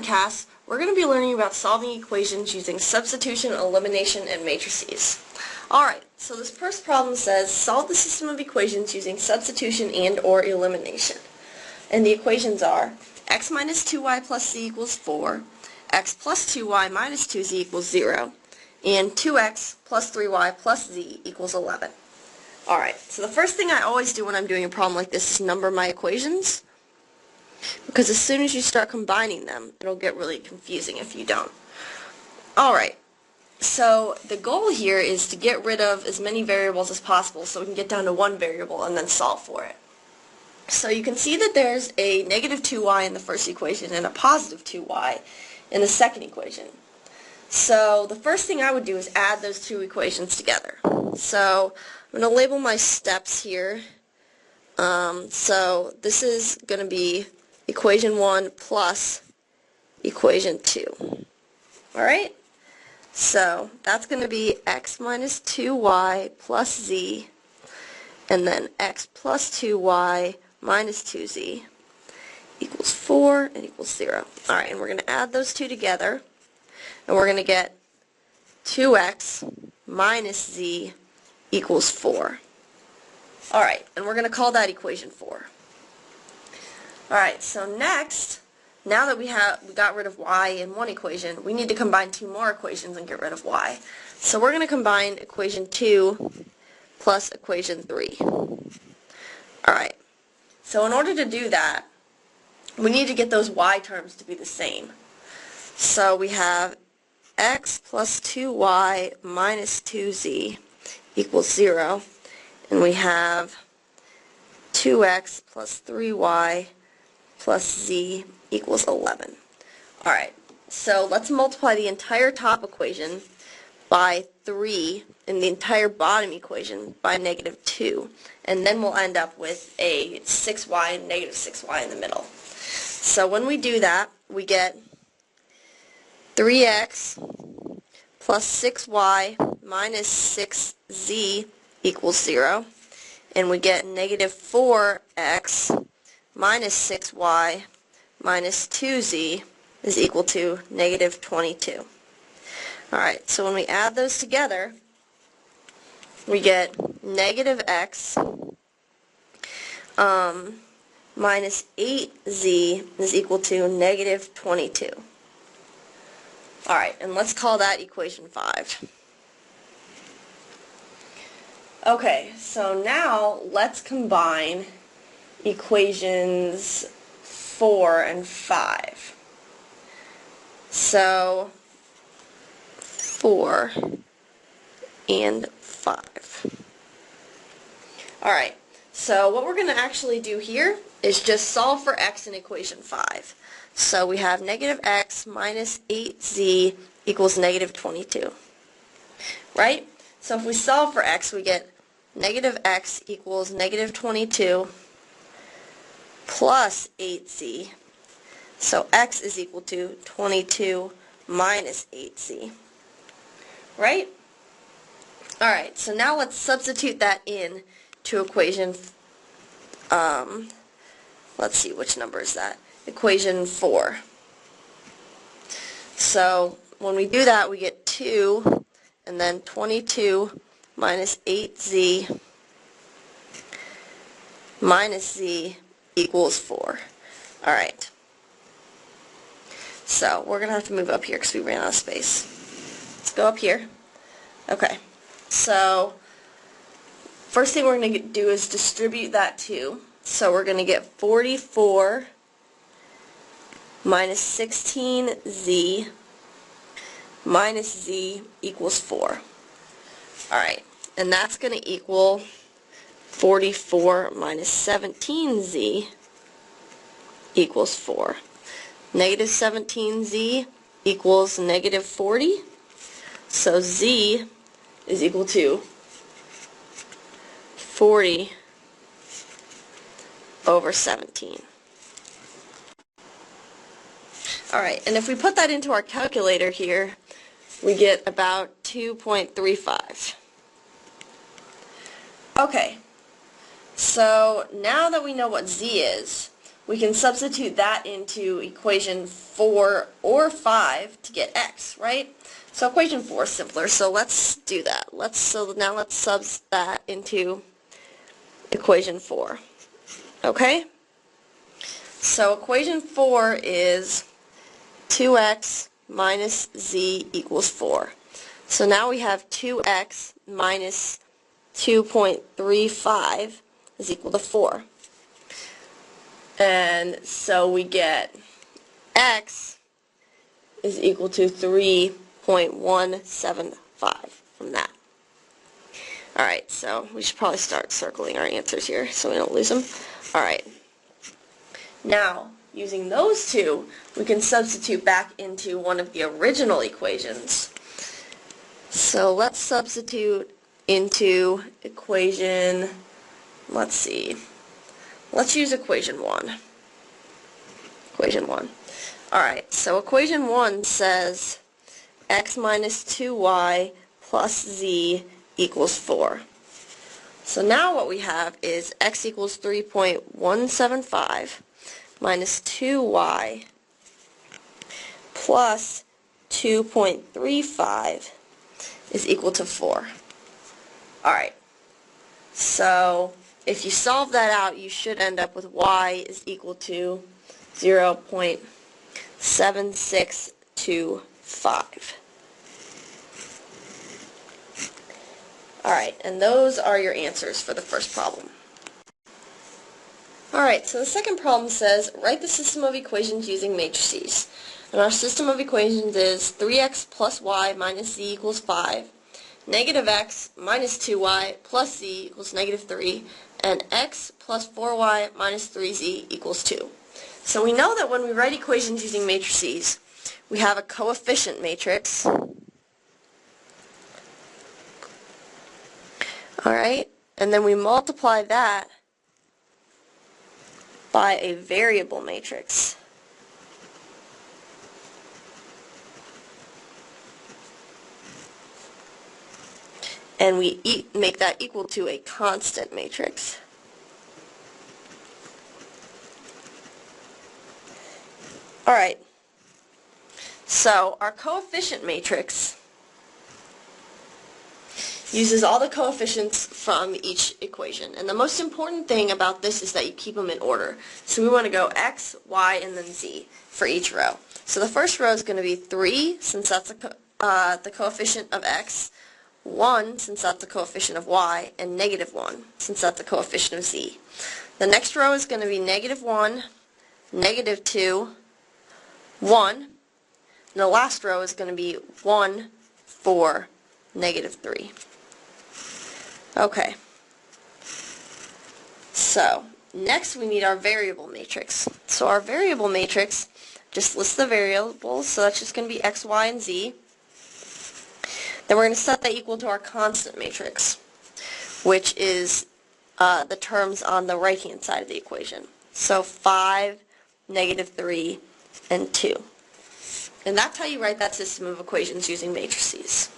podcast, we're going to be learning about solving equations using substitution, elimination, and matrices. Alright, so this first problem says solve the system of equations using substitution and or elimination. And the equations are x minus 2y plus z equals 4, x plus 2y minus 2z equals 0, and 2x plus 3y plus z equals 11. Alright, so the first thing I always do when I'm doing a problem like this is number my equations, because as soon as you start combining them, it'll get really confusing if you don't. Alright, so the goal here is to get rid of as many variables as possible so we can get down to one variable and then solve for it. So you can see that there's a negative 2y in the first equation and a positive 2y in the second equation. So the first thing I would do is add those two equations together. So I'm going to label my steps here. So this is going to be equation 1 plus equation 2. Alright? So that's going to be x minus 2y plus z, and then x plus 2y minus 2z equals 4 and equals 0. Alright, and we're going to add those two together, and we're going to get 2x minus z equals 4. Alright, and we're going to call that equation 4. Alright, so next, now that we got rid of y in one equation, we need to combine two more equations and get rid of y. So we're going to combine equation 2 plus equation 3. Alright, so in order to do that, we need to get those y terms to be the same. So we have x plus 2y minus 2z equals 0, and we have 2x plus 3y plus z equals 11. Alright, so let's multiply the entire top equation by 3 and the entire bottom equation by negative 2, and then we'll end up with a 6y and negative 6y in the middle. So when we do that, we get 3x plus 6y minus 6z equals 0, and we get negative 4x minus 6y minus 2z is equal to negative 22. Alright, so when we add those together, we get negative x minus 8z is equal to negative 22. Alright, and let's call that equation 5. Okay, so now let's combine equations 4 and 5. So 4 and 5. Alright, so what we're going to actually do here is just solve for x in equation 5. So we have negative x minus 8z equals negative 22. Right? So if we solve for x, we get negative x equals negative 22 plus 8z. So x is equal to 22 minus 8z. Right? Alright, so now let's substitute that in to equation, let's see, which number is that? Equation 4. So when we do that, we get 2, and then 22 minus 8z minus z equals 4. Alright. So we're going to have to move up here because we ran out of space. Let's go up here. Okay. So first thing we're going to do is distribute that 2. So we're going to get 44 minus 16z minus z equals 4. Alright, and that's going to equal 44 minus 17z equals 4. Negative 17z equals negative 40. So z is equal to 40 over 17. Alright, and if we put that into our calculator here, we get about 2.35. Okay, so now that we know what z is, we can substitute that into equation 4 or 5 to get x, right? So equation 4 is simpler, so let's do that. So now let's sub that into equation 4. Okay? So equation 4 is 2x minus z equals 4. So now we have 2x minus 2.35 is equal to 4. And so we get x is equal to 3.175 from that. Alright, so we should probably start circling our answers here so we don't lose them. Alright. Now, using those two, we can substitute back into one of the original equations. So let's substitute into equation, let's see, let's use equation 1. Equation 1. Alright, so equation 1 says x minus 2y plus z equals 4. So now what we have is x equals 3.175 minus 2y plus 2.35 is equal to 4. Alright, so if you solve that out, you should end up with y is equal to 0.7625. Alright, and those are your answers for the first problem. Alright, so the second problem says, write the system of equations using matrices. And our system of equations is 3x plus y minus z equals 5, negative x minus 2y plus z equals negative 3, and x plus 4y minus 3z equals 2. So we know that when we write equations using matrices, we have a coefficient matrix. Alright, and then we multiply that by a variable matrix. And we make that equal to a constant matrix. Alright, so our coefficient matrix uses all the coefficients from each equation. And the most important thing about this is that you keep them in order. So we want to go x, y, and then z for each row. So the first row is going to be 3, since that's the coefficient of x, 1, since that's the coefficient of y, and negative 1, since that's the coefficient of z. The next row is going to be negative 1, negative 2, 1, and the last row is going to be 1, 4, negative 3. Okay. So, next we need our variable matrix. So our variable matrix just lists the variables, so that's just going to be x, y, and z. Then we're going to set that equal to our constant matrix, which is the terms on the right-hand side of the equation. So 5, negative 3, and 2. And that's how you write that system of equations using matrices.